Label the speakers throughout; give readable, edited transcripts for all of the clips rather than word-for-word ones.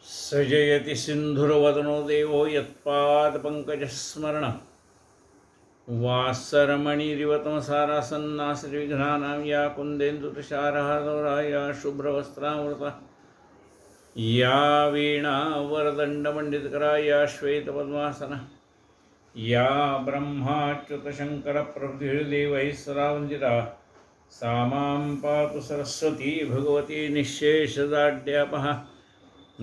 Speaker 1: सजयति सिन्धुर्वदनो देवो यत्पादपङ्कजस्मरण वासरमणिरिवतमसारासन्नासृविघ्नानां या कुन्देन्दुतुषारहारदौरा या शुभ्रवस्त्रामृता या वीणावरदण्डमण्डितकरा या श्वेतपद्मासना या ब्रह्माच्युतशङ्करप्रभृतिर्देवैः सदा वन्दिता सा मां पातु सरस्वती भगवती निःशेषदाढ्यापः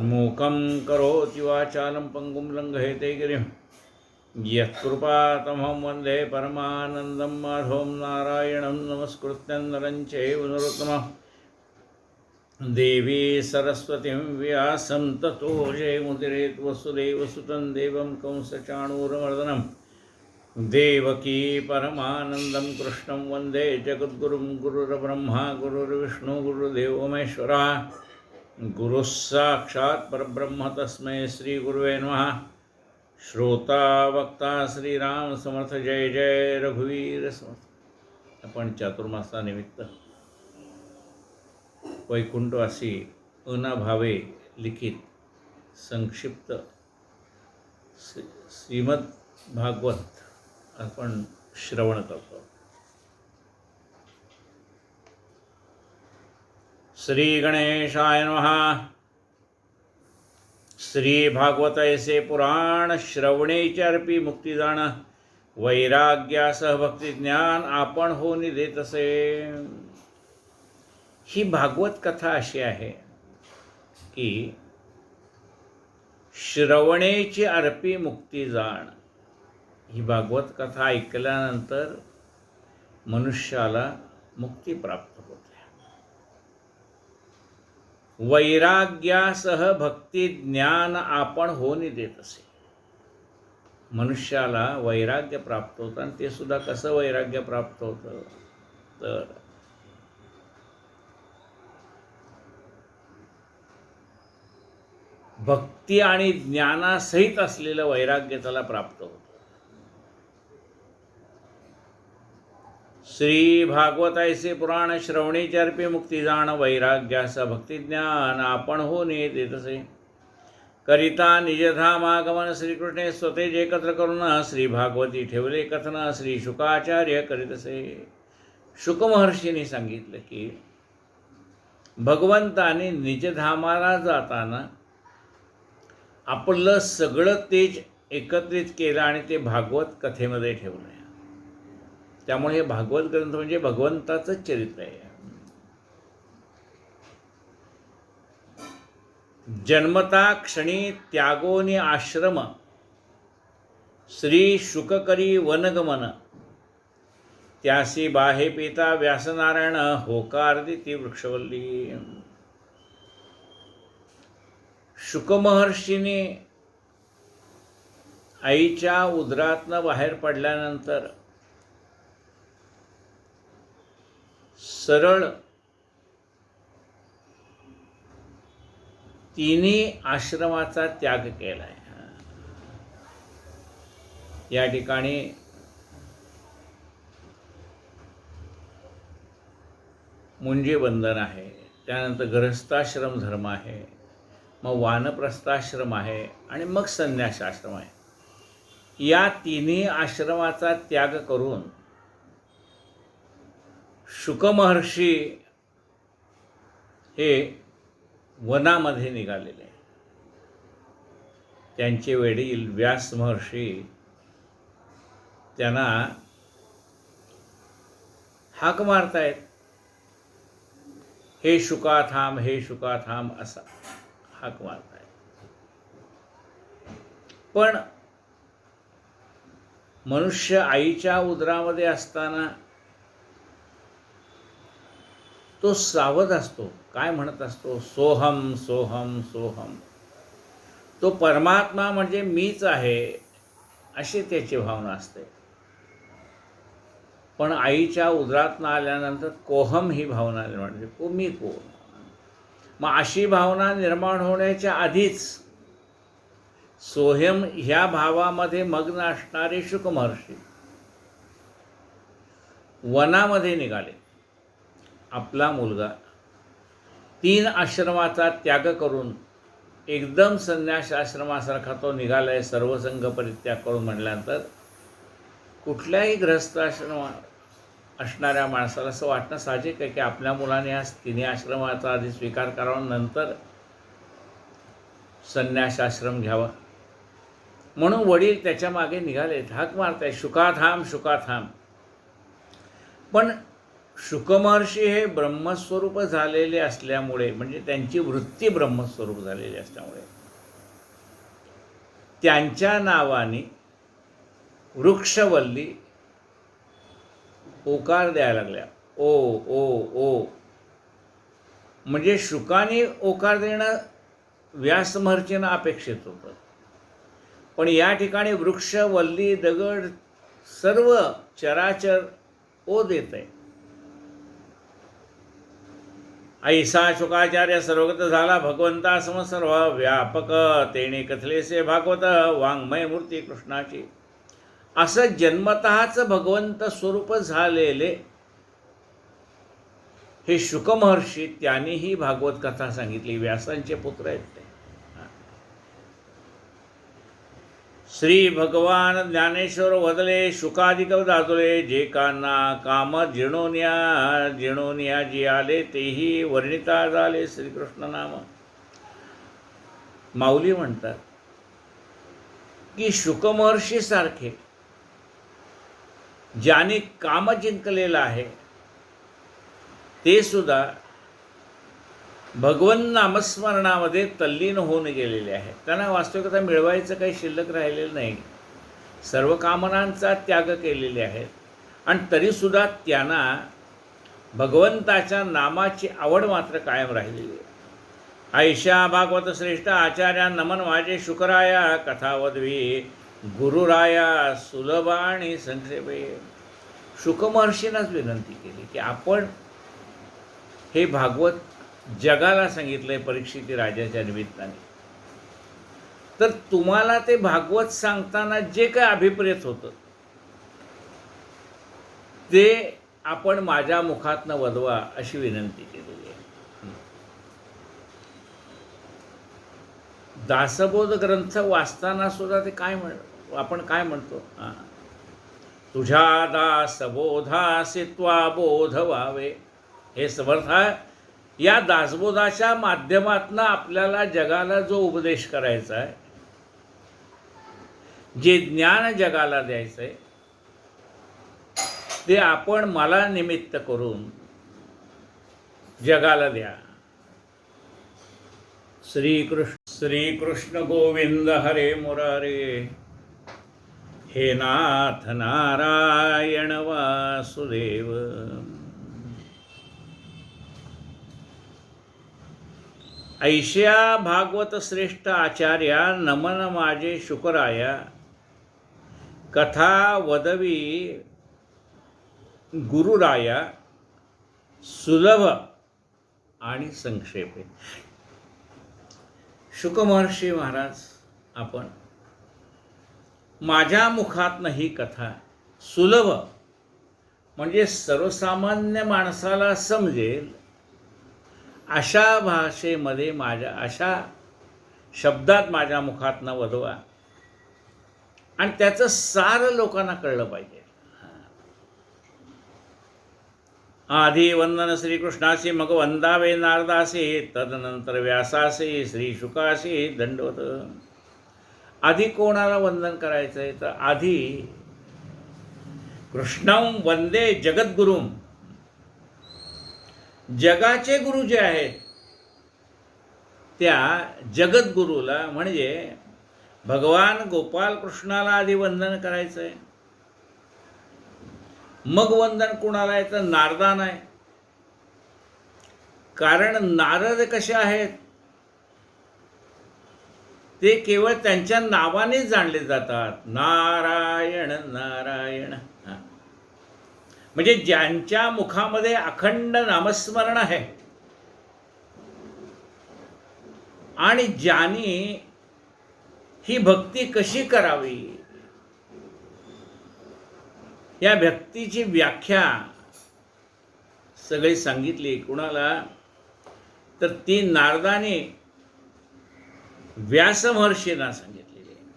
Speaker 1: मूकं करोति वाचालं पङ्गुं लङ्घयते गिरिं यत्कृपातमहं वन्दे परमानन्दं माधवं नारायणं नमस्कृत्यं नरं चैव नरोत्तमं देवी सरस्वतीं व्यासं ततो जयमुदीरयेत् वसुदेवसुतं देवं कंसचाणूरमर्दनं देवकी परमानन्दं कृष्णं वन्दे जगद्गुरुं गुरुर्ब्रह्मा गुरुर्विष्णु गुरुर्देवो महेश्वरः गुरुः साक्षात् परब्रह्म तस्मै श्री गुरुवे नमः। श्रोता वक्ता श्रीराम समर्थ जय जय रघुवीर समर्थ। आपण चातुर्मासानिमित्त वैकुंठवासी अनाभावे लिखित संक्षिप्त श्रीमद भागवत आपण श्रवण करतो। श्री गणेशाय नमः। श्री भागवत ऐसे पुराण श्रवणेचे अर्पी मुक्ती जाण वैराग्यासह भक्ती ज्ञान आपण होनी देत असे। ही भागवत कथा अशी आहे की श्रवणेची अर्पी मुक्ती जाण। ही भागवत कथा ऐकल्यानंतर मनुष्याला मुक्ती प्राप्त होते। वैराग्यासह भक्ती ज्ञान आपण होनी देत असे। मनुष्याला वैराग्य प्राप्त होतं आणि ते सुद्धा कसं वैराग्य प्राप्त होतं तर भक्ती आणि ज्ञानासहित असलेलं वैराग्य त्याला प्राप्त होतं। श्री भागवत ऐसे पुराण श्रवणेचे अर्पे मुक्ती जाण वैराग्यास भक्ती ज्ञान आपण होणे देत असे। करिता निजधामागमन श्रीकृष्णे स्वतेज एकत्र करून श्री भागवती ठेवले कथन श्री शुकाचार्य करीत असे। शुक महर्षींनी सांगितलं की भगवंताने निजधामाला जाताना आपलं सगळं तेज एकत्रित केलं आणि ते भागवत कथेमध्ये ठेवलं। त्यामुळे हे भागवत ग्रंथ म्हणजे भगवंताचं चरित्र आहे। जन्मता क्षणी त्यागोनी आश्रम श्री शुककरी वनगमन त्यासी बाहे पिता व्यासनारायण होकार दिती वृक्षवल्ली। शुकमहर्षीने आईच्या उदरातनं बाहेर पडल्यानंतर सरळ तिन्ही आश्रमाचा त्याग केलाय। या ठिकाणी मुंजे बंधन आहे, त्यानंतर गृहस्थाश्रम धर्म आहे, मग वानप्रस्थाश्रम आहे आणि मग संन्यासाश्रम आहे। या तिन्ही आश्रमाचा त्याग करून शुकमहर्षी हे वनामध्ये निघालेले। त्यांचे वडील व्यास महर्षी त्यांना हाक मारतायत, हे शुका थांब, हे शुका थांब असा हाक मारतायत। पण मनुष्य आईच्या उदरामध्ये असताना तो सावध असतो। काय म्हणत असतो? सोहम सोहम सोहम। तो परमात्मा म्हणजे मीच आहे अशी त्याची भावना असते। पण आईच्या उदरातून आल्यानंतर कोहम ही भावना निर्माण होते, मी कोण। मग अशी भावना निर्माण होण्याच्या आधीच सोहम ह्या भावामध्ये मग्न असणारे शुक महर्षी वनामध्ये निघाले। आपला मुलगा 3 आश्रमाचा त्याग करून एकदम संन्यास आश्रमासारखा तो निघालाय सर्वसंग परित्याग करून म्हटल्यानंतर कुठल्याही ग्रहस्थ आश्रम असणाऱ्या माणसाला असं वाटणं साहजिक आहे की आपल्या मुलाने या तिन्ही आश्रमाचा आधी स्वीकार करावा, नंतर संन्यास आश्रम घ्यावा. म्हणून वडील त्याच्या मागे निघाले, हाक मारताय, शुका थांब, शुका थांब. पण शुकमहर्षी हे ब्रह्मस्वरूप झालेले असल्यामुळे, म्हणजे त्यांची वृत्ती ब्रह्मस्वरूप झालेली असल्यामुळे त्यांच्या नावाने वृक्षवल्ली ओकार द्यायला लागल्या. ओ ओ ओ. म्हणजे शुकाने ओकार देणं व्यासमहर्षींना अपेक्षित होतं, पण या ठिकाणी वृक्ष, वल्ली, दगड सर्व चराचर ओ देत आहे. ऐसा शुकाचार्य सर्वगत झाला भगवंता समसर्व व्यापक, तेणे कथलेसे भागवत वाङ्मय मूर्ती कृष्णाची. असं जन्मतःच भगवंत स्वरूप झालेले हे शुकमहर्षी, त्यांनीही भागवत कथा सांगितली. व्यासांचे पुत्र आहेत ते. श्री भगवान ज्ञानेश्वर वदले शुकाधिक दादुले, जे काना काम जिणोनिया जी आले, तेही वर्णिता झाले श्रीकृष्ण नाम. माऊली म्हणतात की शुकमहर्षी सारखे ज्याने काम जिंकलेलं आहे ते सुद्धा भगवन नामस्मरणामध्ये तल्लीन होऊन गेलेले आहेत. त्यांना वास्तविकता मिळवायचं काही शिल्लक राहिलेलं नाही. सर्व कामनांचा त्याग केलेले आहेत आणि तरीसुद्धा त्यांना भगवंताच्या नामाची आवड मात्र कायम राहिलेली आहे. ऐशा भागवत श्रेष्ठ आचार्या नमन माझे शुकराया, कथावद्वी गुरुराया सुलभ आणि संक्षेपे. शुकमहर्षींनाच विनंती केली की आपण हे भागवत जगाला सांगितलंय परीक्षित राजाच्या निमित्ताने, तर तुम्हाला ते भागवत सांगताना जे काय अभिप्रेत होतं ते आपण माझ्या मुखातनं वदवा अशी विनंती केलेली आहे. दासबोध ग्रंथ वाचताना सुद्धा ते काय आपण काय म्हणतो, तुझ्या दासबोधासी त्वा बोध व्हावे. हे समर्थ या दासबोधाच्या माध्यमातून आपल्याला जगाला जो उपदेश करायचा आहे, जे ज्ञान जगाला द्यायचं आहे, ते आपण मला निमित्त करून जगाला द्या. श्रीकृष्ण गोविंद हरे मुरारे, हे नाथ नारायण वासुदेव. ऐश्या भागवत श्रेष्ठ आचार्या नमन माझे शुकराया, कथा वदवी गुरुराया सुलभ आणि संक्षेपे. शुकमहर्षी महाराज, आपण माझ्या मुखातनं ही कथा सुलभ म्हणजे सर्वसामान्य माणसाला समजेल अशा भाषेमध्ये, माझ्या अशा शब्दात माझ्या मुखातनं वदवा आणि त्याचं सार लोकांना कळलं पाहिजे. आधी वंदन श्रीकृष्णासी, मग वंदावे नारदासी, तदनंतर व्यासासी, श्री शुकासी दंडवत. आधी कोणाला वंदन करायचं आहे, तर आधी कृष्णं वंदे जगद्गुरुम. जगाचे गुरु जे आहेत त्या जगद्गुरूला म्हणजे भगवान गोपाल कृष्णाला आधी वंदन करायचं आहे. मग वंदन कुणाला आहे, तर नारदांना आहे. कारण नारद कसे आहेत, ते केवळ त्यांच्या नावानेच जाणले जातात. नारायण नारायण. म्हणजे ज्यांच्या मुखामध्ये अखंड नामस्मरण आहे आणि ज्यांनी ही भक्ती कशी करावी या भक्तीची व्याख्या सगळी सांगितली. कुणाला, तर ती नारदाने व्यास महर्षींना सांगितलेले आहे.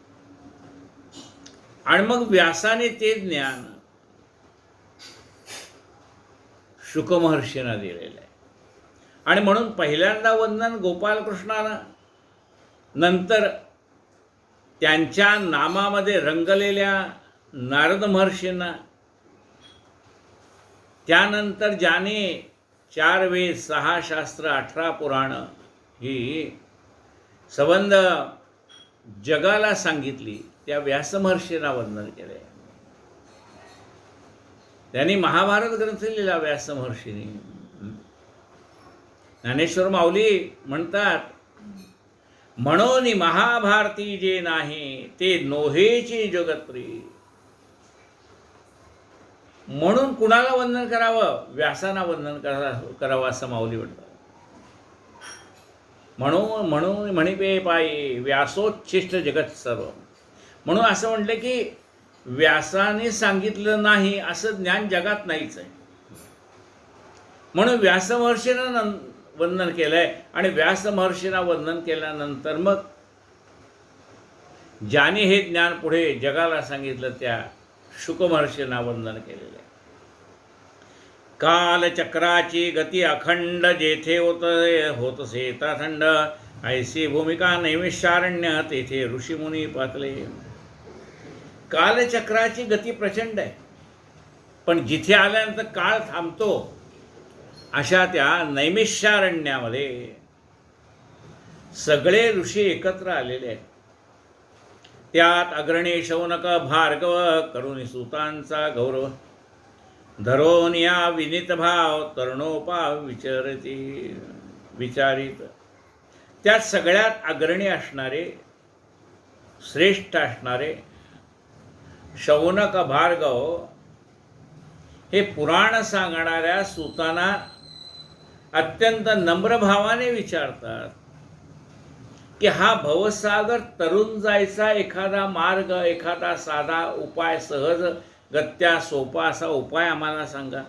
Speaker 1: आणि मग व्यासाने ते ज्ञान शुक महर्षींना दिलेलं आहे. आणि म्हणून पहिल्यांदा वंदन गोपालकृष्णाला, नंतर त्यांच्या नामामध्ये रंगलेल्या नारद महर्षींना, त्यानंतर ज्याने 4 वेद 6 शास्त्र 18 पुराण ही संबंध जगाला सांगितली, त्या व्यास महर्षींना वंदन केले. त्यांनी महाभारत ग्रंथ लिहिला व्यास महर्षींनी. ज्ञानेश्वर माऊली म्हणतात, म्हणून महाभारती जे नाही ते नोहेची जगत्प्री. म्हणून कुणाला वंदन करावं? व्यासांना वंदन करावं असं माऊली म्हणतात. म्हणून म्हणून म्हणिपे पायी व्यासोच्छिष्ट जगत सर्व. म्हणून असं म्हटलं की व्यासाने सांगितलं नाही असं ज्ञान जगात नाहीच आहे. म्हणून व्यास महर्षींना वंदन केलंय. आणि व्यास महर्षींना वंदन केल्यानंतर मग ज्याने हे ज्ञान पुढे जगाला सांगितलं त्या शुक महर्षींना वंदन केलेलं आहे. कालचक्राची गती अखंड जेथे होतसे थंड, ऐसी भूमिका नैमिषारण्य तेथे ऋषीमुनी पातले. कालचक्राची गती प्रचंड आहे, पण जिथे आल्यानंतर काळ थांबतो अशा त्या नैमिषारण्यामध्ये सगळे ऋषी एकत्र आलेले आहेत. त्यात अग्रणी शौनक भार्गव करुणी सुतांचा गौरव, धरोन या विनीत भाव तरुणोपा विचारित. त्यात सगळ्यात अग्रणी असणारे, श्रेष्ठ असणारे शौनक भार्गव हे पुराण सांगणाऱ्या सुतांना अत्यंत नम्र भावाने विचारतात की हा भवसागर तरुण जायचा एखादा मार्ग, एखादा साधा उपाय, सहज गत्या सोपा असा उपाय आम्हाला सांगा.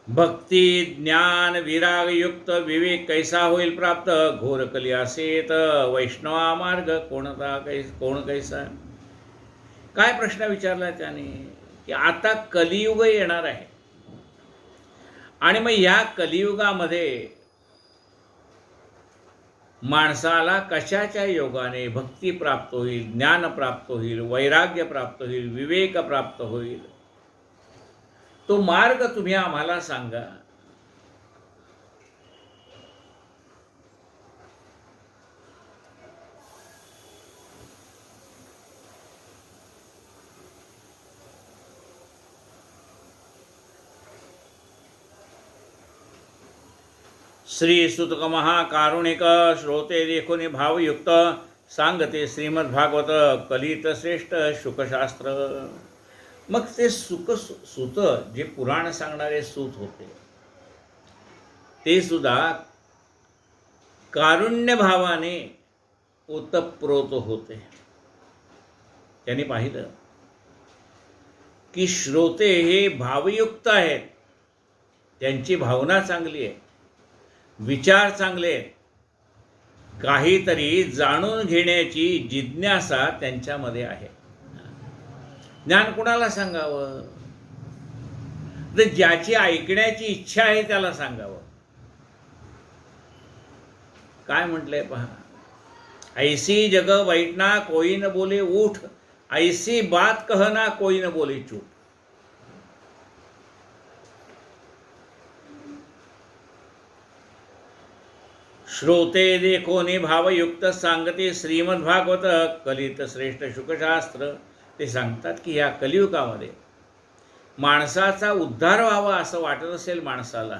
Speaker 1: भक्ती ज्ञान विराग युक्त विवेक कैसा होईल प्राप्त, घोर कली असेत वैष्णवा मार्ग कोण कैसा. काय प्रश्न विचारला त्याने की आता कलियुग येणार आहे आणि मग या कलियुगामध्ये माणसाला कशाच्या योगाने भक्ती प्राप्त होईल, ज्ञान प्राप्त होईल, वैराग्य प्राप्त होईल, विवेक प्राप्त होईल, तो मार्ग तुम्ही आम्हाला सांगा. श्री सुतक महाकारुणिक श्रोते देखुनी भावयुक्त सांगते श्रीमद्भागवत कलित श्रेष्ठ शुकशास्त्र. मग ते सूत जे पुराण सांगणारे सूत होते ते सुद्धा कारुण्य भावाने ओतप्रोत होते. त्यांनी पाहिलं की श्रोते हे भावयुक्त आहेत, त्यांची भावना चांगली आहे, विचार चांगले आहेत, काहीतरी जाणून घेण्याची जिज्ञासा त्यांच्यामध्ये आहे. ज्ञान कुणाला सांगावं? तर ज्याची ऐकण्याची इच्छा आहे त्याला सांगावं. काय म्हटलंय पहा, ऐसी जग बैठना कोई न बोले उठ, ऐसी बात कहना कोई न बोले चूप. श्रोते देखोनी भावयुक्त सांगते श्रीमद्भागवत कलित श्रेष्ठ शुकशास्त्र. ते सांगतात की या कलियुगामध्ये माणसाचा उद्धार व्हावा असं वाटत असेल माणसाला,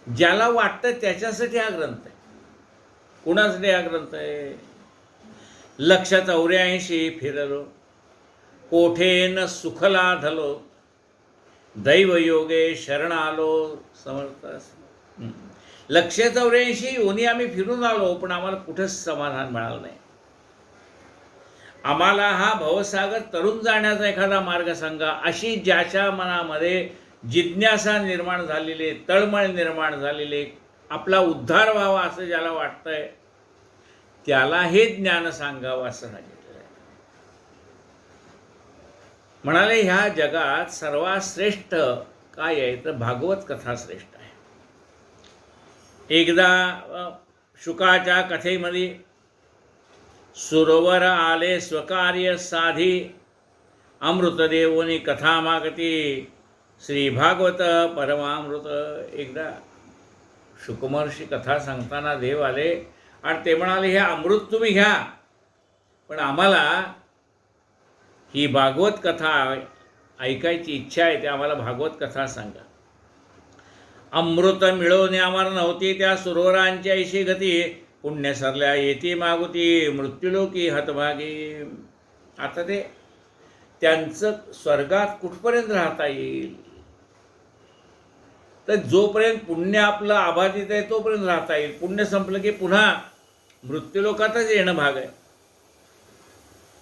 Speaker 1: ज्याला वाटतं त्याच्यासाठी हा ग्रंथ आहे. कुणासाठी हा ग्रंथ आहे? 184 फिरलो कोठेन सुखला धलो, दैवयोगे शरण आलो समर्थास. 184 योनी आम्ही फिरून आलो, पण आम्हाला कुठेच समाधान मिळालं नाही. आम्हाला हा भवसागर तरुण जाण्याचा एखादा मार्ग सांगा. अशी ज्याच्या मनामध्ये जिज्ञासा निर्माण झालेली, तळमळ निर्माण झालेले, आपला उद्धार व्हावा असं ज्याला वाटतंय त्याला हे ज्ञान सांगावं असं सांगितलं आहे. म्हणाले ह्या जगात सर्वात श्रेष्ठ काय आहे तर भागवत कथा श्रेष्ठ आहे. एकदा शुकाच्या कथेमध्ये सुरवर आले स्वकार्य साधी अमृतदेवोनी कथा मागती श्री भागवत परमामृत. एकदा शुकमहर्षी कथा सांगताना देव आले आणि ते म्हणाले हे अमृत तुम्ही घ्या पण आम्हाला ही भागवत कथा ऐकायची इच्छा आहे ते आम्हाला भागवत कथा सांगा. अमृत मिळवणे आम्हाला नव्हती त्या सुरवरांची ऐशी गती पुण्य सरल्या येती मागुती मृत्यूलोकी हतभागी. आता ते त्यांचं स्वर्गात कुठपर्यंत राहता येईल तर जोपर्यंत पुण्य आपलं आबाधित आहे तोपर्यंत राहता येईल. पुण्य संपलं की पुन्हा मृत्यूलोकातच येणं भाग आहे.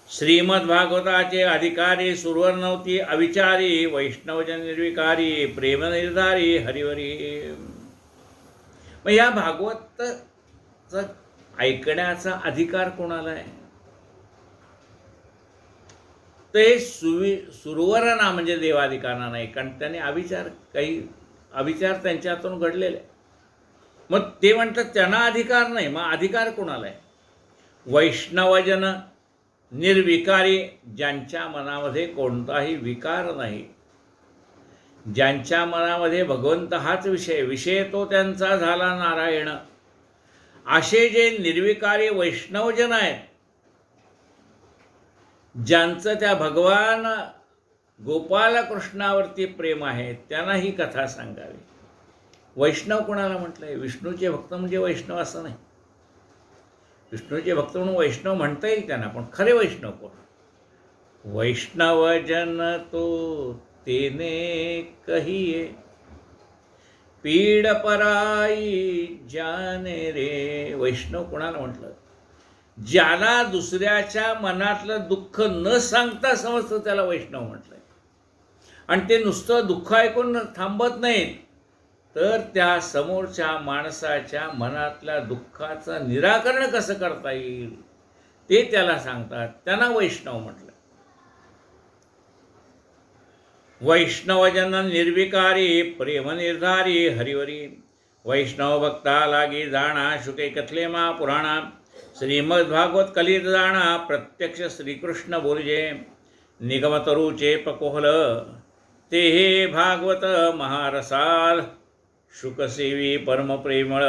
Speaker 1: श्रीमद भागवताचे अधिकारी सुरवर नव्हती अविचारी वैष्णवजन निर्विकारी प्रेम निर्धारी हरिवरी. मग या भागवतचा ऐकण्याचा अधिकार कोणाला आहे ते सुरवरांना म्हणजे देवाधिकारांना नाही कारण त्याने अविचार त्यांच्यातून घडलेले. मग ते म्हणतात त्यांना अधिकार नाही. मग अधिकार कोणाला आहे? वैष्णवजन निर्विकारी ज्यांच्या मनामध्ये कोणताही विकार नाही ज्यांच्या मनामध्ये भगवंत हाच विषय तो त्यांचा झाला नारायण असे जे निर्विकारी वैष्णवजन आहेत ज्यांचं त्या भगवान गोपाल कृष्णावरती प्रेम आहे त्यांना ही कथा सांगावी. वैष्णव कोणाला म्हटलंय? विष्णूचे भक्त म्हणजे वैष्णव असं नाही. विष्णूचे भक्त म्हणून वैष्णव म्हणता येईल त्यांना पण खरे वैष्णव कोण? वैष्णवजन तो तेने कहिये पीड पराई जाने रे. वैष्णव कोणाला म्हटलं? ज्याला दुसऱ्याच्या मनातलं दुःख न सांगता समजतं त्याला वैष्णव म्हटलंय. आणि ते नुसतं दुःख ऐकून थांबत नाहीत तर त्या समोरच्या माणसाच्या मनातल्या दुःखाचं निराकरण कसं करता येईल ते त्याला सांगतात. त्यांना वैष्णव म्हटलं. वैष्णवजन निर्विकारी प्रेम निर्धारी हरिवरी. वैष्णव भक्ता लागी जाणा शुके कथले मा पुराणा श्रीमद भागवत कलित जाणा प्रत्यक्ष श्रीकृष्ण बोलिजे निगमतरूचे पकोहल ते हे भागवत महारसाल शुकसेवी परमप्रेमळ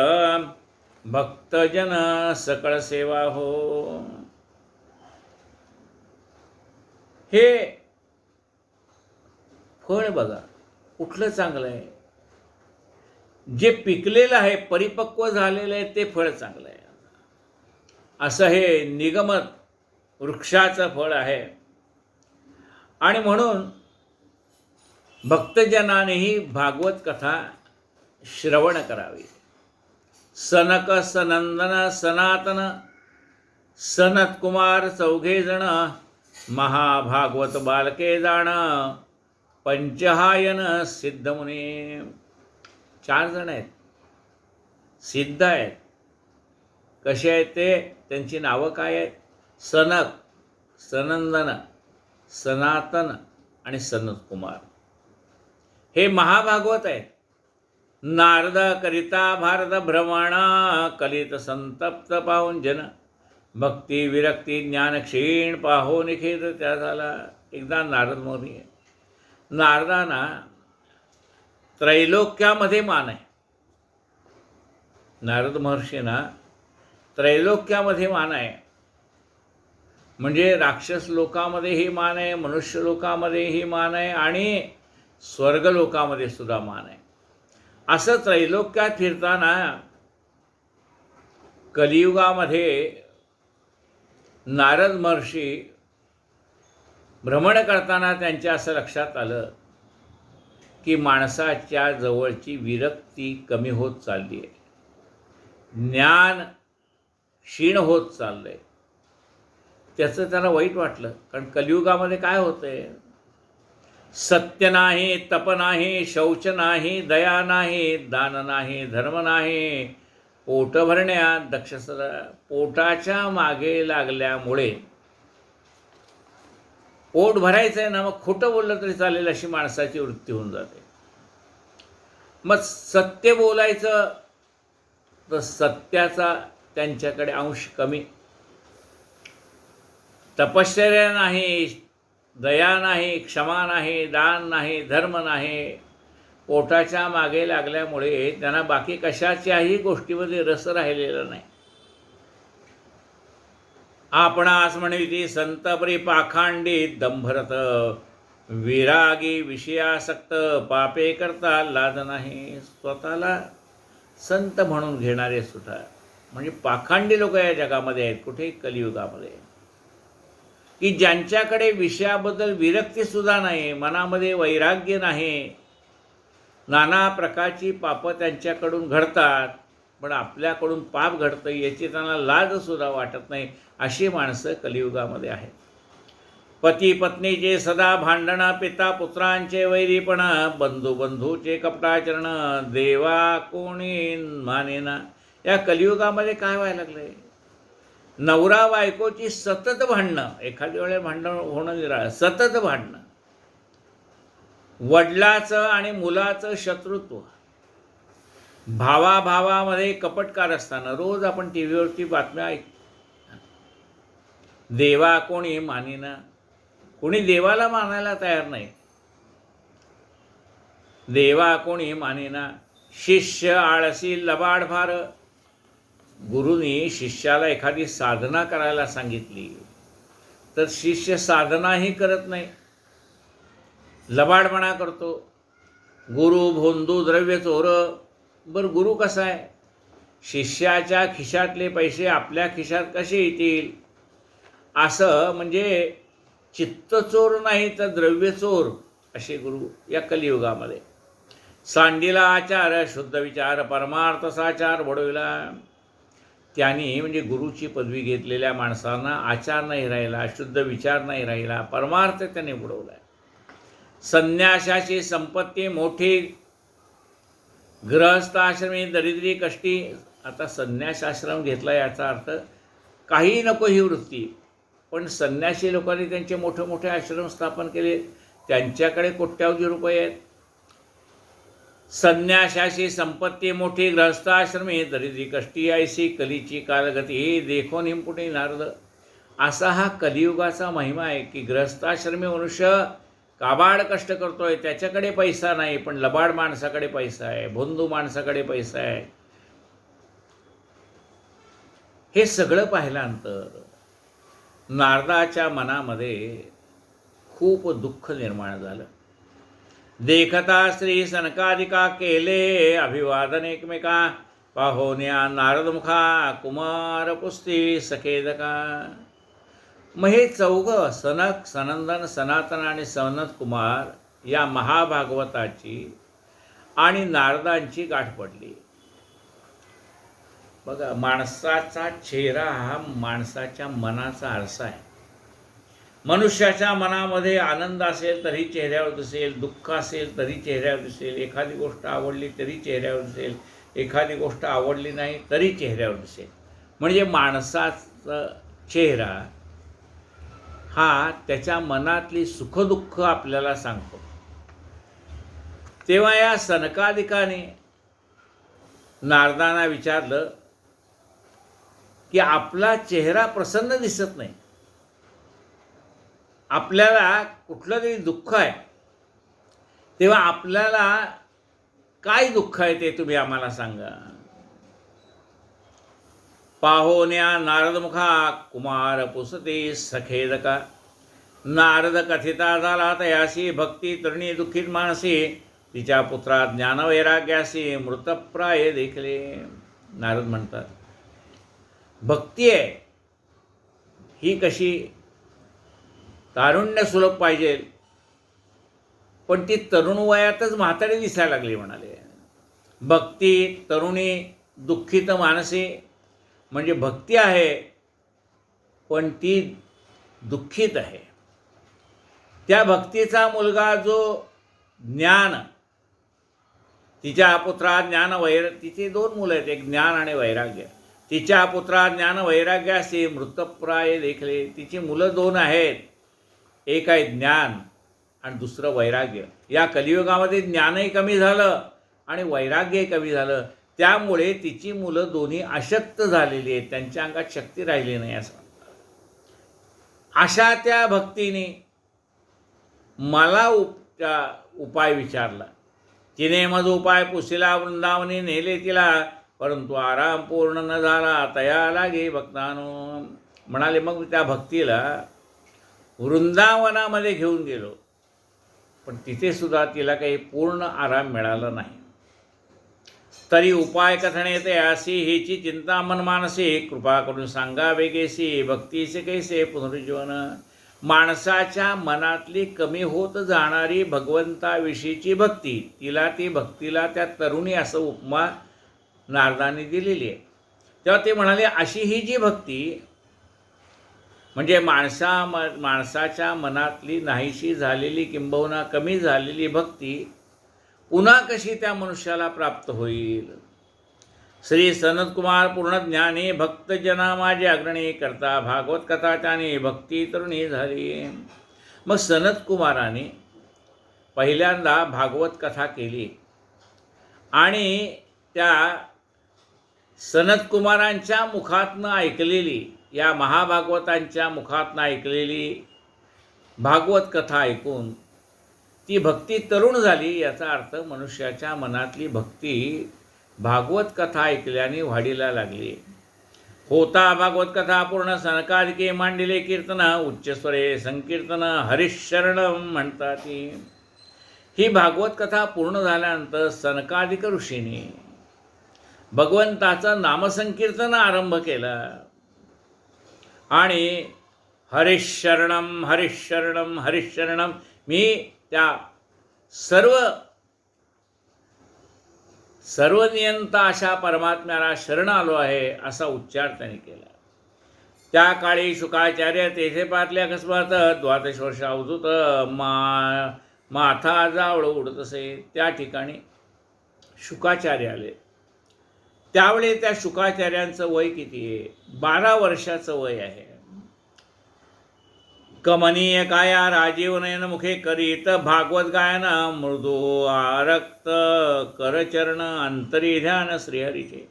Speaker 1: भक्तजन सकळ सेवा हो. हे फळ बघा कुठलं चांगलं आहे? जे पिकलेलं आहे परिपक्व झालेलं आहे ते फळ चांगलं आहे. असं हे निगमत वृक्षाचं फळ आहे. आणि म्हणून भक्तजनानेही भागवत कथा श्रवण करावी. सनक सनंदन सनातन सनत कुमार चौघे जण महाभागवत बालके जाण पंचहायन सिद्धमुनी. 4 जण आहेत सिद्ध आहेत. कसे आहेत ते? त्यांची नावं काय आहेत? सनक सनंदन सनातन आणि सनत कुमार. हे महाभागवत आहेत. नारद करिता भारत भ्रमणा कलित संतप्त पाहून जन भक्ती विरक्ती ज्ञान क्षीण पाहो निखेत त्या झाला. एकदा नारद मुनी नारदांना त्रैलोक्यामध्ये मान आहे. नारद महर्षींना त्रैलोक्यामध्ये मान आहे. म्हणजे राक्षस लोकामध्येही मान आहे मनुष्य लोकामध्येही मान आहे आणि स्वर्ग लोकामध्ये सुद्धा मान आहे. असं त्रैलोक्यात फिरताना कलियुगामध्ये नारद महर्षी भ्रमण करताना त्यांच्या असं लक्षात आलं की माणसाच्या जवळची विरक्ती कमी होत चालली आहे. ज्ञान क्षीण होत चाललं आहे. त्याचं त्यांना वाईट वाटलं कारण कलियुगामध्ये काय होतं आहे सत्य नाही, तप नाही, शौच नाही, दया नाही, दान नाही, धर्म नाही, पोट भरण्यात दक्षता. पोटाच्या मागे लागल्यामुळे, पोट भरायचं आहे ना, मग खोटं बोललं तरी चालेल अशी माणसाची वृत्ती होऊन जाते. मग सत्य बोलायचं तर सत्याचा त्यांच्याकडे अंश कमी. तपश्चर्या नाही, दया नाही, क्षमा नाही, दान नाही, धर्म नाही, पोटाच्या मागे लागल्यामुळे त्यांना बाकी कशाच्याही गोष्टीमध्ये रस राहिलेला नाही. आपणास म्हणविती संतपरी पाखांडित दंभरत, विरागी विषयासक्त, पापे करता लाज नाही. स्वतःला संत म्हणून घेणारे सुद्धा म्हणजे पाखांडी लोक या जगामध्ये आहेत, कुठे कलियुगामध्ये, की ज्यांच्याकडे विषयाबद्दल विरक्तीसुद्धा नाही, मनामध्ये वैराग्य नाही, नाना प्रकारची पापं त्यांच्याकडून घडतात, पण आपल्याकडून पाप घडतं याची त्यांना लाजसुद्धा वाटत नाही, अशी माणसं कलियुगामध्ये आहेत. पती पत्नीचे सदा भांडणं, पिता पुत्रांचे वैरीपण, बंधू बंधूचे कपटाचरण, देवा कोणी मानेना. या कलियुगामध्ये काय व्हायला लागलंय? नवरा बायकोची सतत भांडणं, एखाद्या वेळेला भांडण होणं निराळ, सतत भांडणं. वडिलाचं आणि मुलाचं शत्रुत्व, भावाभावामध्ये कपटकार असताना रोज आपण टी व्हीवरती बातम्या देवा कोणी मानेना. कोणी देवाला मानायला तयार नाही. देवा कोणी मानेना. शिष्य आळसी लबाडभार. गुरुनी शिष्याला एखादी साधना करायला सांगितली तर शिष्य साधनाही करत नाही, लबाडपणा करतो. गुरु भोंदू द्रव्य चोर. बरं, गुरु कसा आहे? शिष्याच्या खिशातले पैसे आपल्या खिशात कसे येतील असं, म्हणजे चित्तचोर नाही तर द्रव्यचोर असे गुरु या कलियुगामध्ये. सांडीला आचार, शुद्ध विचार, परमार्थ साचार घडविला. त्यांनी म्हणजे गुरुची पदवी घेतलेल्या माणसांना आचार नाही राहिला, शुद्ध विचार नाही राहिला, परमार्थ त्याने बुडवला. संन्यासाची संपत्ती मोठी, गृहस्थाश्रमी दरिद्री कष्टी. आता संन्यासाश्रम घेतला याचा अर्थ काही नको ही वृत्ती, पण संन्यासी लोकांनी त्यांचे मोठे मोठे आश्रम स्थापन केले, त्यांच्याकडे कोट्यावधी रुपये आहेत. संन्यासाची संपत्ती मोठी, गृहस्थाश्रमी दरिद्री कष्टी, ऐसी कलीची कालगती, देखो निंपुटी नारद. असा हा कलियुगाचा महिमा आहे की गृहस्थाश्रमी मनुष्य काबाड कष्ट करतोय, त्याच्याकडे पैसा नाही, पण लबाड माणसाकडे पैसा आहे, भोंदू माणसाकडे पैसा आहे. हे सगळं पाहिल्यानंतर नारदाच्या मनामध्ये खूप दुःख निर्माण झालं. देखता श्री सनकादिका केले अभिवादन एकमेका, पाहोन्या नारदमुखा कुमार पुस्ती सखेदका. मग हे चौघं सनक, सनंदन, सनातन आणि सनत कुमार या महाभागवताची आणि नारदांची गाठ पडली. बघा, माणसाचा चेहरा हा माणसाच्या मनाचा आरसा आहे. मनुष्याच्या मनामध्ये आनंद असेल तरी चेहऱ्यावर दिसेल, दुःख असेल तरी चेहऱ्यावर दिसेल, एखादी गोष्ट आवडली तरी चेहऱ्यावर दिसेल, एखादी गोष्ट आवडली नाही तरी चेहऱ्यावर दिसेल. म्हणजे माणसाचा चेहरा हा त्याच्या मनातली सुखदुःख आपल्याला सांगतो. तेव्हा या सनकादिकाने नारदांना विचारलं की आपला चेहरा प्रसन्न दिसत नाही, आपल्याला कुठलं तरी दुःख आहे, तेव्हा आपल्याला काय दुःख आहे ते तुम्ही आम्हाला सांगा. पाहोन्या नारदमुखा कुमार पुसते सखेदका. नारद कथिता झाला तयासी, भक्ती तरुणी दुःखित मानसी, तिच्या पुत्रा ज्ञानवैराग्यासी मृतप्राय देखले. नारद म्हणतात भक्ती आहे ही कशी तारुण्य सुलभ पाहिजे, पण ती तरुण वयातच म्हातारी दिसायला लागली म्हणाले. भक्ती तरुणी दुःखित मानसी, म्हणजे भक्ती आहे पण ती दुःखित आहे. त्या भक्तीचा मुलगा जो ज्ञान, तिच्या पुत्रा ज्ञान तिचे 2 मुलं आहेत, एक ज्ञान आणि वैराग्य. तिच्या पुत्रा ज्ञान वैराग्यासी मृतप्राय देखले. तिची मुलं 2 आहेत, एक आहे ज्ञान आणि दुसरं वैराग्य. या कलियुगामध्ये ज्ञानही कमी झालं आणि वैराग्यही कमी झालं, त्यामुळे तिची मुलं दोन्ही अशक्त झालेली आहेत, त्यांच्या अंगात शक्ती राहिली नाही असं. अशा त्या भक्तीने मला उपाय विचारला. तिने मज उपाय पुसिला, वृंदावनी नेले तिला, परंतु आराम पूर्ण न झाला, तया लागे भक्तानो. म्हणाले मग त्या भक्तीला वृंदावनामध्ये घेऊन गेलो, पण तिथे सुद्धा तिला काही पूर्ण आराम मिळाला नाही. तरी उपाय कथन येते अशी हिची चिंता मनमानसी, कृपा करून सांगा वेगेसी, भक्तीचे कैसे पुनरुज्जीवन. माणसाच्या मनातली कमी होत जाणारी भगवंताविषयीची भक्ती, ती भक्तीला त्या तरुणी असं उपमा नारदांनी दिलेली आहे. तेव्हा ते म्हणाले अशी ही जी भक्ती म्हणजे माणसाच्या मनातली नाहीशी झालेली किंबहुना कमी झालेली भक्ती पुन्हा कशी त्या मनुष्याला प्राप्त होईल. श्री सनतकुमार पूर्ण ज्ञानी भक्तजना माझे अग्रणी करता, भागवत कथा त्याने भक्ती तरुणी झाली. मग सनतकुमाराने पहिल्यांदा भागवत कथा केली आणि त्या सनतकुमारांच्या मुखातनं ऐकलेली, या महाभागवतांच्या मुखातनं ऐकलेली भागवत कथा ऐकून ती भक्ती तरुण झाली. याचा अर्थ मनुष्याच्या मनातली भक्ती भागवत कथा ऐकल्याने वाढीला लागली. होता भागवत कथा पूर्ण सनकादिके मांडिले कीर्तन, उच्चस्वरे संकीर्तन हरिशरण म्हणतात. ही भागवत कथा पूर्ण झाल्यानंतर सनकादिक ऋषींनी भगवंताचं नामसंकीर्तन आरंभ केला आणि हरिशरणम हरिशरणम हरिशरणम, मी त्या सर्वनियंता अशा परमात्म्याला शरण आलो आहे असा उच्चार त्यांनी केला. त्या काळी शुकाचार्य तेथे पातले अकस्मात 12 वर्ष अवधूत माथा जावळ उडत असे. त्या ठिकाणी शुकाचार्य आले. त्यावेळी त्या शुकाचार्यांचं वय किती आहे? 12 वर्षाचं वय आहे. कमनीय काया राजीव नयन मुखे करीत भागवत गायन, मृदू आरक्त करचरण अंतरी ध्यान श्रीहरीचे.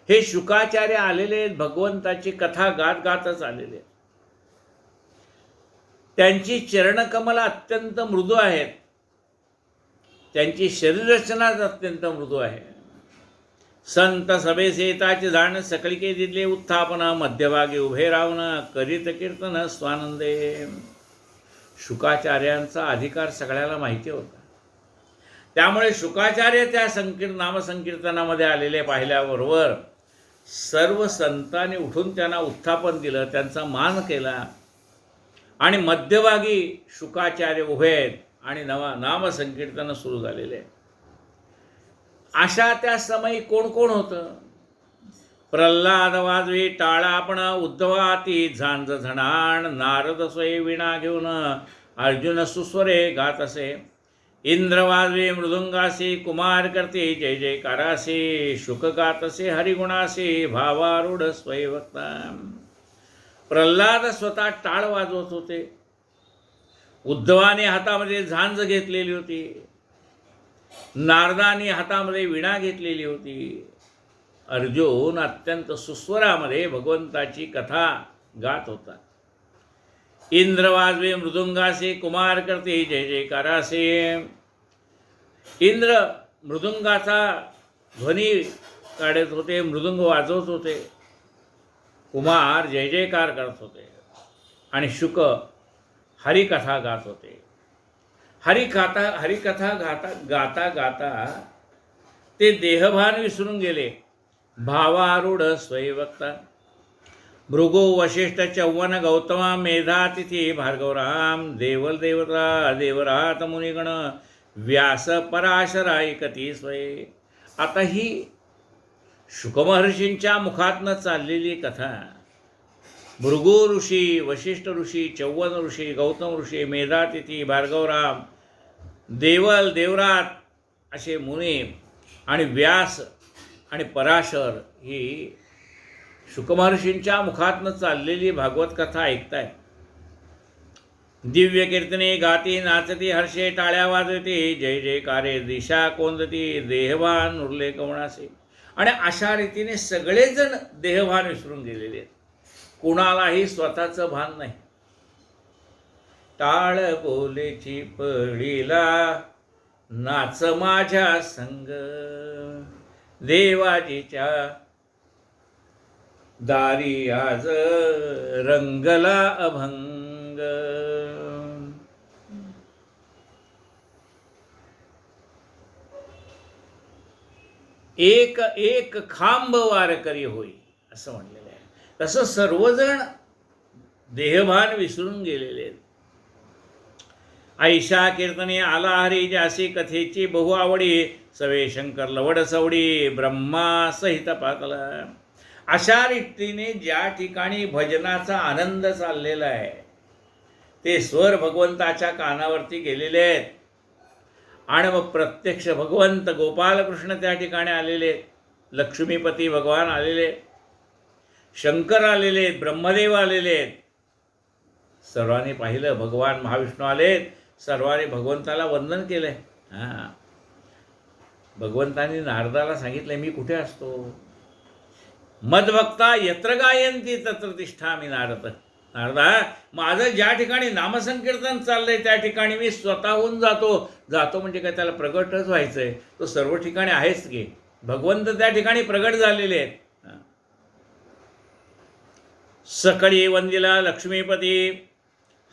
Speaker 1: हे शुकाचार्य आलेले भगवंताची कथा गातच आलेले. त्यांची चरणकमल अत्यंत मृदू आहेत, त्यांची शरीररचना अत्यंत मृदू आहे. संत सभेसे येताचे जाण सकळिके दिले उत्थापन, मध्यभागी उभे राहून करीत कीर्तन स्वानंदे. शुकाचार्यांचा अधिकार सगळ्याला माहिती होता. त्यामुळे शुकाचार्य त्या नामसंकीर्तनामध्ये आलेले पाहिल्याबरोबर सर्व संतांनी उठून त्यांना उत्थापन दिलं, त्यांचा मान केला आणि मध्यभागी शुकाचार्य उभे आहेत आणि नामसंकीर्तन सुरू झालेले आहे. अशा त्या समयी कोण कोण होतं? प्रल्हाद वाजवी टाळा आपण, उद्धवाती झांज झणाण, नारद स्वयं विणा घेऊन अर्जुन सुस्वरे गात असे. इंद्र वाजवी मृदुंगासी, कुमार करते जय जयकारासी, शुक गात असे हरिगुणासी, भावारूढ स्वयंभक्ता. प्रल्हाद स्वतः टाळ वाजवत होते, उद्धवाने हातामध्ये झांज घेतलेली होती, नारदाने हातामध्ये विणा घेतलेली होती. अर्जुन अत्यंत सुस्वरामध्ये भगवंताची कथा गात होता. इंद्र वाजवे मृदुंगासे, कुमार करते जय जयकारासे. इंद्र मृदुंगाचा ध्वनी काढत होते, मृदुंग वाजवत होते, कुमार जय जयकार करत होते आणि शुक हरिकथा गात होते. हरिकथा गाता गाता ते देहभान विसरून गेले. भावारूढ स्वयंभक्ता. भृगु वशिष्ठ चौवन गौतम मेधातिथी भार्गवराम, देवल देवता देवरात मुनिगण, व्यास पराशरा एकती स्वय. आता ही शुकमहर्षींच्या मुखातनं चाललेली कथा भृगु ऋषी, वशिष्ठ ऋषी, चौवन ऋषी, गौतम ऋषी, मेधातिथी, भार्गवराम, देवल, देवरात असे मुनी आणि व्यास आणि पराशर ही शुकमहर्षींच्या मुखातनं चाललेली भागवत कथा ऐकताय. दिव्य कीर्तने गाती नाचती, हर्षे टाळ्या वाजवते, जय जयकारे दिशा कोंदती, देहभान उरले कवणासे. आणि अशा रीतीने सगळेजण देहभान विसरून गेलेले आहेत. कुणालाही स्वतःचं भान नाही. टाळ बोलेची पळीला नाच माझ्या संग, देवाजीच्या दारी आज रंगला अभंग. एक एक खांब वारकरी होई असं म्हणलेलं आहे. तसं सर्वजण देहभान विसरून गेलेले आहेत. ऐशा कीर्तने आला हरी, ज्यासी कथेची बहु आवडी, सवे शंकर लवड सवडी, ब्रह्मा सहित पाकला. अशा रीतीने ज्या ठिकाणी भजनाचा आनंद चाललेला आहे ते स्वर भगवंताच्या कानावरती गेलेले आहेत. आणि मग प्रत्यक्ष भगवंत गोपालकृष्ण त्या ठिकाणी आलेले, लक्ष्मीपती भगवान आलेले, शंकर आलेले, ब्रह्मदेव आलेले. सर्वांनी पाहिलं भगवान महाविष्णू आलेत. सर्वांनी भगवंताला वंदन केलंय. भगवंतांनी नारदाला सांगितलंय मी कुठे असतो. मदभक्ता यत्र गायंती तत्र तिष्ठामि नारद. नारदा, माझं ज्या ठिकाणी नामसंकीर्तन चाललंय त्या ठिकाणी मी स्वतःहून जातो म्हणजे काय, त्याला प्रगटच व्हायचंय. तो सर्व ठिकाणी आहेच की. भगवंत त्या ठिकाणी प्रगट झालेले आहेत. सकळी वंदिला लक्ष्मीपती,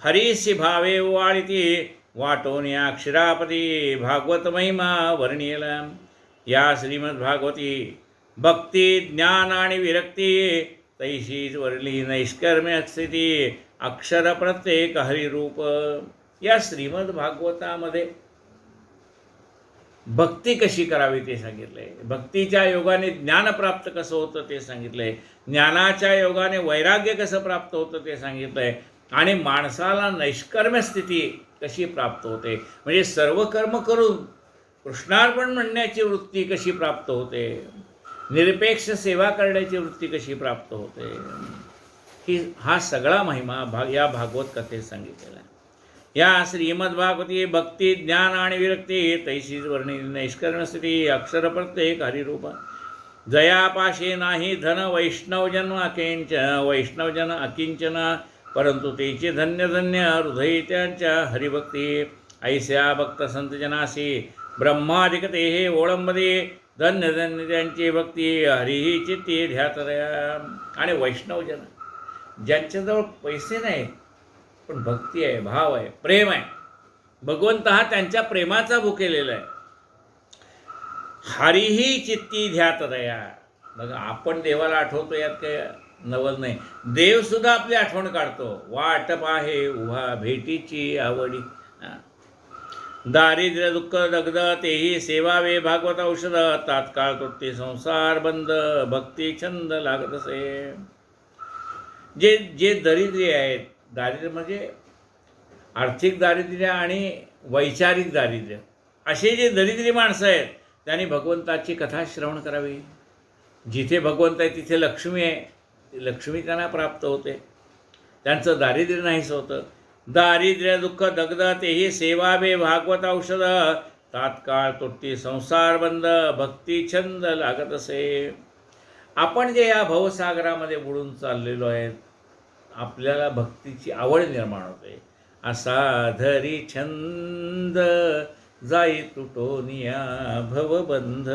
Speaker 1: हरीसी भावे वाळिती, वाटोनी अक्षरापती, भागवत महिमा वर्णियला. या श्रीमद भागवती भक्ती ज्ञान आणि विरक्ती, तैशीच वरली नैष्कर्म्य स्थिती, अक्षर प्रत्येक हरिरूप. या श्रीमद भागवतामध्ये भक्ती कशी करावी ते सांगितलंय. भक्तीच्या योगाने ज्ञान प्राप्त कसं होतं ते सांगितलंय. ज्ञानाच्या योगाने वैराग्य कसं प्राप्त होतं ते सांगितलंय. आणि माणसाला नैष्कर्म्य स्थिती कशी प्राप्त होते, म्हणजे सर्व कर्म करून कृष्णार्पण म्हणण्याची वृत्ती कशी प्राप्त होते, निरपेक्ष सेवा करण्याची वृत्ती कशी प्राप्त होते, हा सगळा महिमा या भागवत कथेत सांगितलेला आहे. या श्रीमद भागवती भक्ती ज्ञान आणि विरक्ती, तैशीच वर्णी नैष्कर्म्य स्थिती, अक्षर प्रत्येक हरिरूप. जयापाशे नाही धन वैष्णवजन अकिंचन, परंतु तेचे धन्य धन्य हृदय त्यांच्या हरिभक्ती. ऐस्या भक्त संतजनासी ब्रह्माधिकते हे ओळंबदे, धन्य धन्य त्यांची भक्ती हरिही चित्ती ध्यातया. आणि वैष्णवजन ज्यांच्याजवळ पैसे नाहीत पण भक्ती आहे, भाव आहे, प्रेम आहे, भगवंत हा त्यांच्या प्रेमाचा भुकेलेला आहे. हरिही चित्ती ध्यातया. बघा, आपण देवाला आठवतो यात काय नवल नाही. देवसुद्धा आपली आठवण काढतो. वाटप आहे उभा भेटीची आवडी. दारिद्र्य दुःख दग्ध तेही सेवावे भागवत औषध, तात्काळ तुटते संसार बंद, भक्ती छंद लागत असे. जे दरिद्री आहेत, दारिद्र्य म्हणजे आर्थिक दारिद्र्य आणि वैचारिक दारिद्र्य, असे जे दरिद्री माणसं आहेत त्यांनी भगवंताची कथा श्रवण करावी. जिथे भगवंत आहे तिथे लक्ष्मी आहे, लक्ष्मी त्यांना प्राप्त होते, त्यांचं दारिद्र्य नाहीच होतं. दारिद्र्य दुःख दग्ध तेही सेवावे भागवत औषध, तात्काळ तुटती संसार बंद, भक्ती छंद लागत असे. आपण जे या भवसागरामध्ये बुडून चाललेलो आहे, आपल्याला भक्तीची आवड निर्माण होते. असा धरी छंद जाई तुटोनिया भवबंध,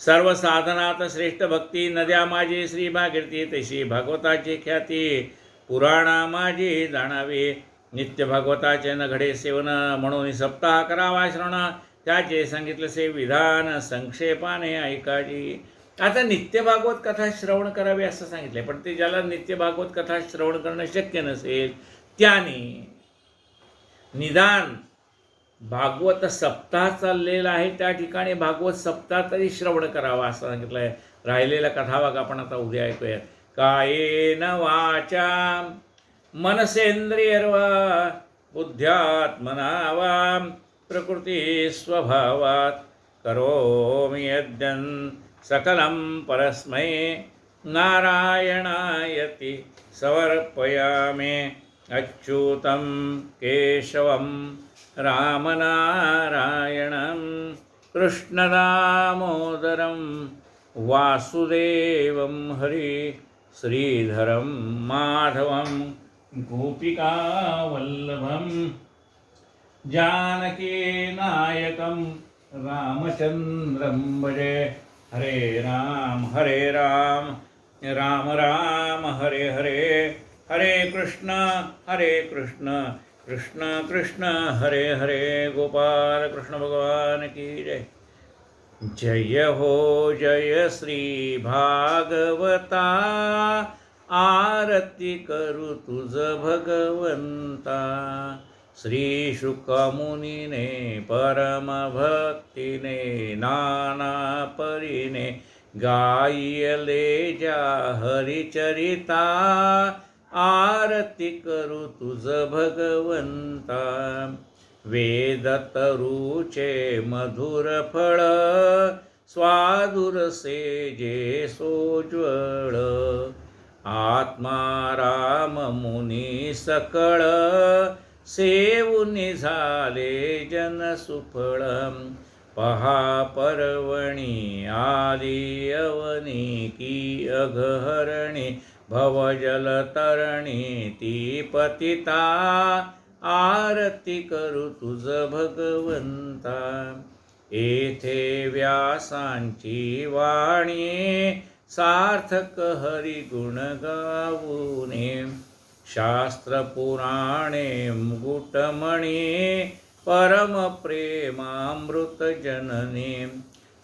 Speaker 1: सर्व साधनात श्रेष्ठ भक्ती, नद्या माझी श्री भागीरथी, तशी भागवताची ख्याती, पुराणा माझी जाणावे. नित्य भागवताचे न घडे सेवन, म्हणून सप्ताह करावा श्रवण, त्याचे सांगितलेसे विधान संक्षेपाने ऐकाजी. आता नित्य भागवत कथा श्रवण करावी असं सांगितलंय, पण ते ज्याला नित्य भागवत कथा श्रवण करणं शक्य नसेल त्याने निदान भागवत सप्ताह चाललेला आहे त्या ठिकाणी भागवत सप्ताह तरी श्रवण करावा असं सांगितलं आहे. राहिलेला कथाभाग आपण आता उद्या ऐकूयात. कायेन वाचा मनसेन्द्रियर्वा बुद्ध्यात्मना वा प्रकृतिस्वभावात् करोमि यद्यन् सकलं परस्मै नारायणायति समर्पयामि। अच्युतं केशवं रामनारायणं कृष्णदामोदरं वासुदेवं हरि श्रीधरं माधवं गोपिकावल्लभं जानकीनायकं रामचन्द्रं भजे। हरे राम राम राम हरे हरे, हरे कृष्ण कृष्ण कृष्ण हरे हरे। गोपाल कृष्ण भगवान की जय। जय हो जय श्री भागवता, आरती करू तुझ भगवंता। श्री शुकमुनीने परम भक्तीने नाना परीने गायले जा हरिचरिता। आरती करू तुझ भगवंता। वेदतरुचे मधुर फळ स्वादुरसे जे सोज्वळ। आत्माराम मुनी सकळ सेवुनी झाले जन सुफळ। पहा पर्वणी आली अवनी की अघहरणी भवजलतरणी ती पतिता। आरती करू तुझ भगवंता। येथे व्यासांची वाणी सार्थक हरिगुण गाऊने। शास्त्र पुराणे मुकुटमणी परम प्रेमामृत जननी।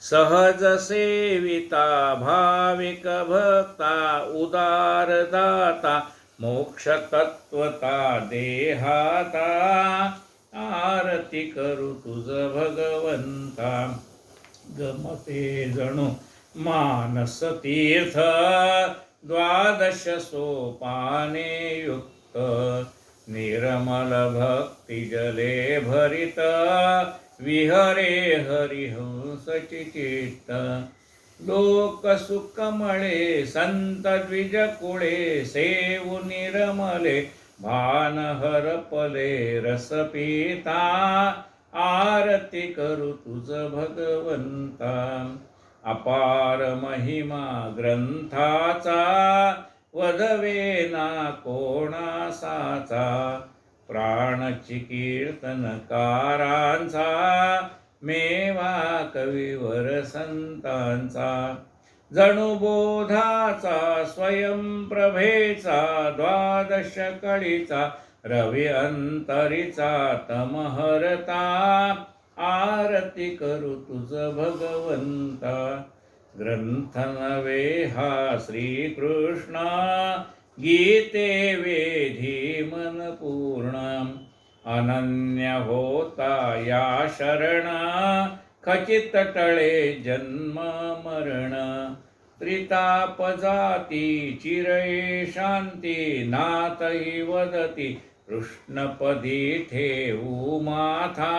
Speaker 1: सहज सेविता भाविक भक्ता उदार दाता मोक्ष तत्वता देहाता। आरती करू तुझ भगवंता। गमते जणू मानस तीर्थ द्वादश सोपाने युक्त। निर्मल भक्ती जले भरित विहरे हरिहंस चित्त। लोक सुखमळे संत द्विज कुळे सेवु निर्मले भान हरपले रस पिता। आरती करू तुझ भगवंता। अपार महिमा ग्रंथाचा वदवेना कोणासाचा। प्राणची कीर्तनकारांचा मेवा कविवर संतांचा। जणू बोधाचा स्वयंप्रभेचा द्वादश कळीचा रवी अंतरीचा तमहरता। आरती करू तुझ भगवंता। ग्रंथ नवे हा श्रीकृष्ण गीते वेधी मन पूर्ण। अनन्य होता या शरण खचित टळे जन्म मरण। त्रिताप जाती चिरये शांती नाथही वदती कृष्णपदी ठेवू माथा।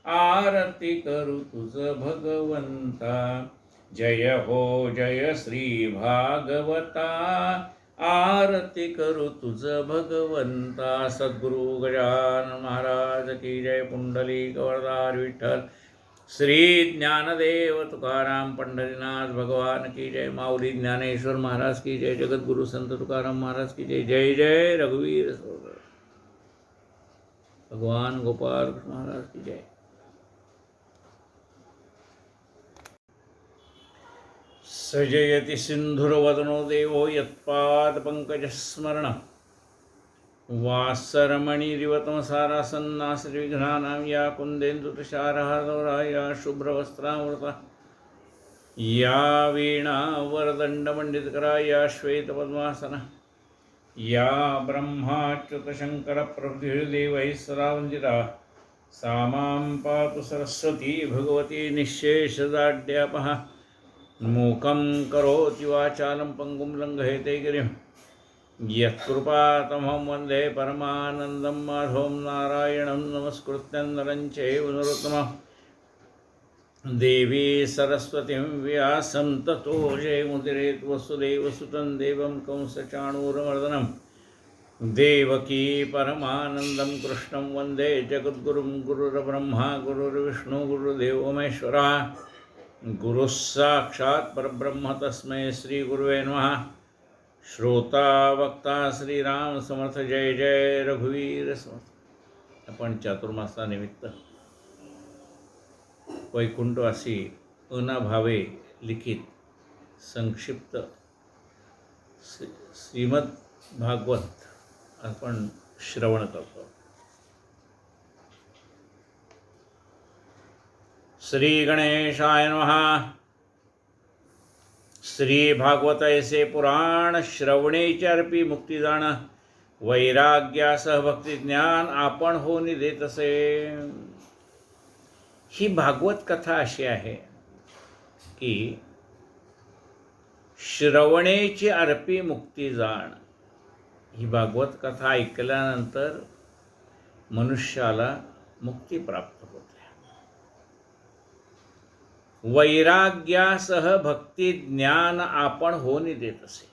Speaker 1: आरती करू तुझ भगवंता। जय हो जय श्री भागवता। आरती करू तुझ भगवंता। सद्गुरु गजानन महाराज की जय। पुंडलिक वरदार विठ्ठल श्री ज्ञानदेव तुकाराम पंढरीनाथ भगवान की जय। माऊली ज्ञानेश्वर महाराज की जय। जगद्गुरु संत तुकाराम महाराज की जय। जय जय रघुवीर सहोदर भगवान गोपाल कृष्ण महाराज की जय। सजयति सिंधुरवदनो देवो यत्पादपङ्कजस्मरण। वासरमणिरिवतमसारासन्नासृविघ्नानां या कुन्देन्दुतुषारहारदौरा या शुभ्रवस्त्रामृता या वीणावरदण्डमण्डितकरा या श्वेतपद्मासना या ब्रह्माच्युतशङ्करप्रभृतिर्देवैः सदा वन्दिता। सा मां पातु सरस्वती भगवती निःशेषदाढ्यापहा। मूकं करोति वाचालं पङ्गुं लङ्घयते गिरिं यत्कृपातमहं वन्दे परमानन्दं माधवं नारायणं नमस्कृत्यं नरं चैव नरोत्तमं देवी सरस्वतीं व्यासं ततो जयमुदीरयेत् वसुदेवसुतं देवं कंसचाणूरमर्दनं देवकी परमानन्दं कृष्णं वन्दे जगद्गुरुं गुरुर्ब्रह्मा गुरुर्विष्णु गुरुर्देवो महेश्वरः गुरुः साक्षात् परब्रह्म तस्मै श्री गुरुवे नमः। श्रोता वक्ता श्रीराम समर्थ जय जय रघुवीर समर्थ। आपण चातुर्मासानिमित्त वैकुंठवासी अनाभावे लिखित संक्षिप्त श्रीमद भागवत आपण श्रवण करतो। श्री गणेशाय नमः। श्री भागवत ऐसे पुराण श्रवणेचारपी मुक्ती जाण वैराग्यासह भक्ती ज्ञान आपण होनी देत असे। ही भागवत कथा अशी आहे की श्रवणेची अर्पी मुक्ती जाण। ही भागवत कथा ऐकल्यानंतर मनुष्याला मुक्ती प्राप्त होते। वैराग्यासह भक्ती ज्ञान आपण होनी देत असे।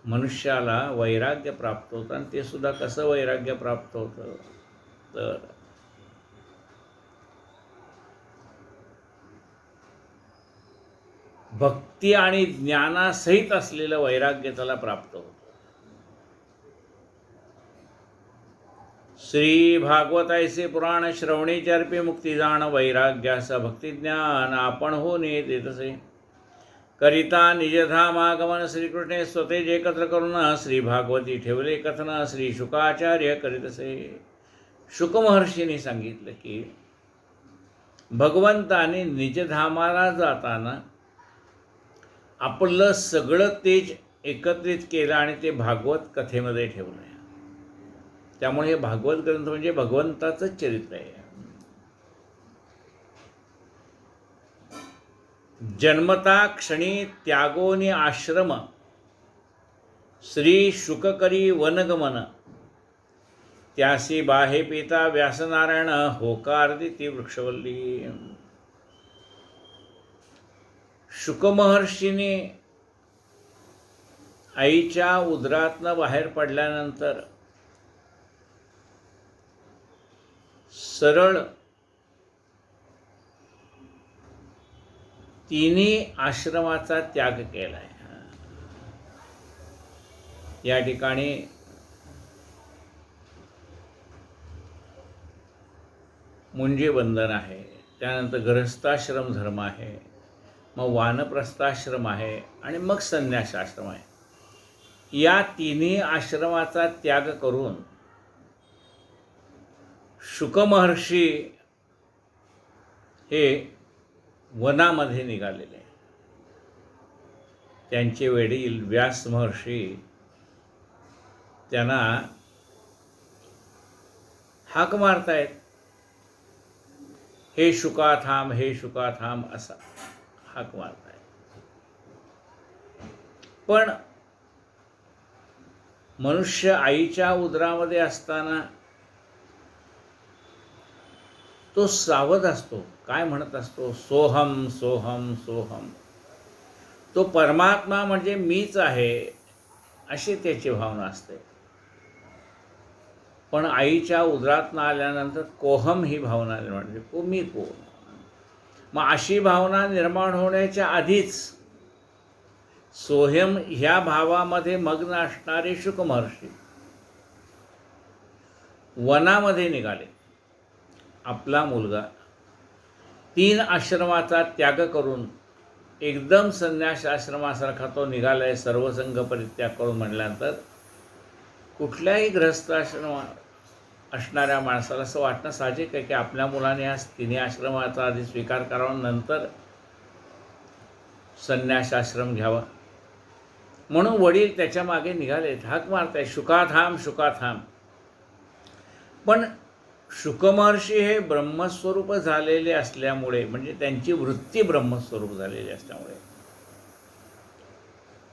Speaker 1: मनुष्याला वैराग्य प्राप्त होतं आणि ते सुद्धा कसं वैराग्य प्राप्त होतं तर भक्ती आणि ज्ञानासहित असलेलं वैराग्य त्याला प्राप्त होतं। श्री भागवत ऐसे पुराण श्रवणेचारपी मुक्ती जाण वैराग्यास भक्ती ज्ञान आपण होणे देत असे। करिता निजधामागमन श्रीकृष्णे स्वतेज एकत्र करून श्री भागवती ठेवले कथन श्री शुकाचार्य करीत असे। शुक महर्षींनी सांगितलं की भगवंताने निजधामाला जाताना आपलं सगळं तेज एकत्रित केलं आणि ते भागवत कथेमध्ये ठेवलं। त्यामुळे हे भागवत ग्रंथ म्हणजे भगवंताचंच चरित्र आहे। जन्मता क्षणी त्यागोनी आश्रम श्री शुककरी वनगमन त्यासी बाहे पिता व्यासनारायण होकार ती वृक्षवल्ली। शुकमहर्षीने आईच्या उदरातनं बाहेर पडल्यानंतर सरळ तिन्ही आश्रमाचा त्याग केला आहे। या ठिकाणी मुंजी बंधन आहे, त्यानंतर गृहस्थाश्रम धर्म आहे, मग वानप्रस्थाश्रम आहे आणि मग संन्यासाश्रम आहे। या तिन्ही आश्रमाचा त्याग करून शुकमहर्षी हे वनामध्ये निघालेले। त्यांचे वडील व्यास महर्षी त्यांना हाक मारतायत, हे शुका थांब, हे शुका थांब असा हाक मारतायत। पण मनुष्य आईच्या उदरामध्ये असताना तो सावध असतो। काय म्हणत असतो? सोहम सोहम सोहम। तो परमात्मा म्हणजे मीच आहे अशी त्याची भावना असते। पण आईच्या उदरातून आल्यानंतर कोहम ही भावना निर्माण होते, मी कोण। मग अशी भावना निर्माण होण्याच्या आधीच सोहम ह्या भावामध्ये मग्न असणारे शुक महर्षी वनामध्ये निघाले। आपला मुलगा 3 आश्रमाचा त्याग करून एकदम संन्यास आश्रमासारखा तो निघालाय, सर्वसंग परित्याग करून म्हटल्यानंतर कुठल्याही गृहस्थ आश्रम असणाऱ्या माणसाला असं वाटणं साहजिक आहे की आपल्या मुलाने या तिन्ही आश्रमाचा आधी स्वीकार करावा, नंतर संन्यास आश्रम घ्यावा। म्हणून वडील त्याच्या मागे निघाले, हाक मारताय, शुका थांब, शुका थांब। पण शुकमहर्षी हे ब्रह्मस्वरूप झालेले असल्यामुळे, म्हणजे त्यांची वृत्ती ब्रह्मस्वरूप झालेली असल्यामुळे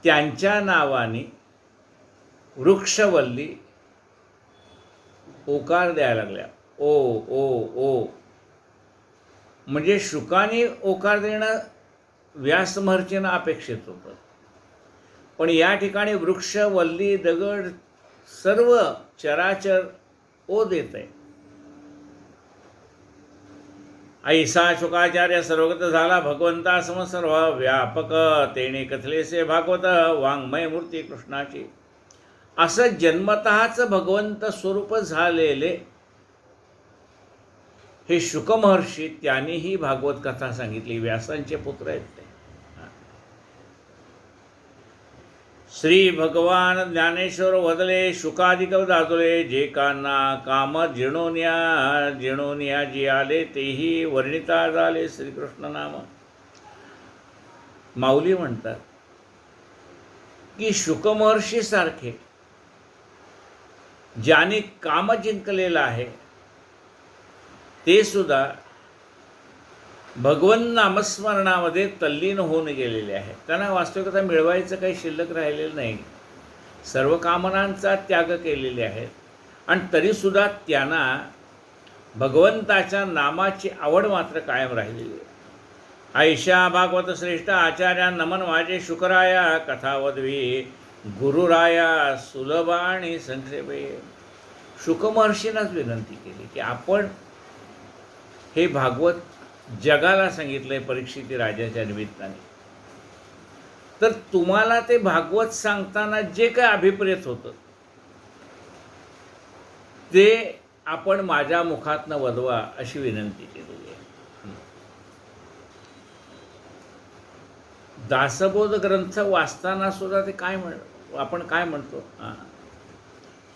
Speaker 1: त्यांच्या नावाने वृक्षवल्ली ओकार द्यायला लागल्या. ओ ओ ओ. म्हणजे शुकाने ओकार देणं व्यासमहर्षींना अपेक्षित होतं, पण या ठिकाणी वृक्ष, वल्ली, दगड सर्व चराचर ओ देत आहे. ऐसा शुकाचार्य सर्वगत झाला भगवंता सम सर्व व्यापक, तेणे कथलेसे भागवत वाङ्मय मूर्ती कृष्णाची. असं जन्मतःच भगवंत स्वरूप झालेले हे शुकमहर्षी, त्यांनीही भागवत कथा सांगितली. व्यासांचे पुत्र आहेत ते. श्री भगवान ज्ञानेश्वर वदले शुकाधिक दादुले, जे काना काम जिणोनिया जी आले, तेही वर्णिता झाले श्रीकृष्ण नाम. माऊली म्हणतात की शुकमहर्षी सारखे ज्याने काम जिंकलेलं आहे ते सुद्धा भगवन नामस्मरणामध्ये तल्लीन होऊन गेलेले आहेत. त्यांना वास्तविकता मिळवायचं काही शिल्लक राहिलेलं नाही. सर्व कामनांचा त्याग केलेले आहेत आणि तरीसुद्धा त्यांना भगवंताच्या नामाची आवड मात्र कायम राहिलेली आहे. ऐशा भागवत श्रेष्ठ आचार्या नमन माझे शुकराया, कथावद्वी गुरुराया सुलभाणी संक्षेपे. शुकमहर्षींनाच विनंती केली की आपण हे भागवत जगाला सांगितलंय परीक्षिती राजाच्या निमित्ताने, तर तुम्हाला ते भागवत सांगताना जे काय अभिप्रेत होतं ते आपण माझ्या मुखातनं वदवा अशी विनंती केलेली आहे. दासबोध ग्रंथ वाचताना सुद्धा ते आपण काय म्हणतो,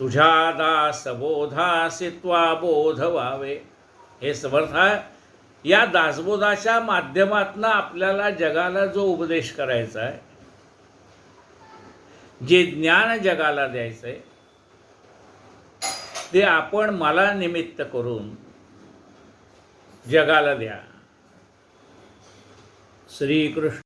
Speaker 1: तुझ्या दासबोधासी त्वा बोध व्हावे. हे समर्थ या दासबोधाच्या माध्यमातून आपल्याला जगाला जो उपदेश करायचा आहे, जे ज्ञान जगाला द्यायचं आहे, ते आपण मला निमित्त करून जगाला द्या. श्रीकृष्ण.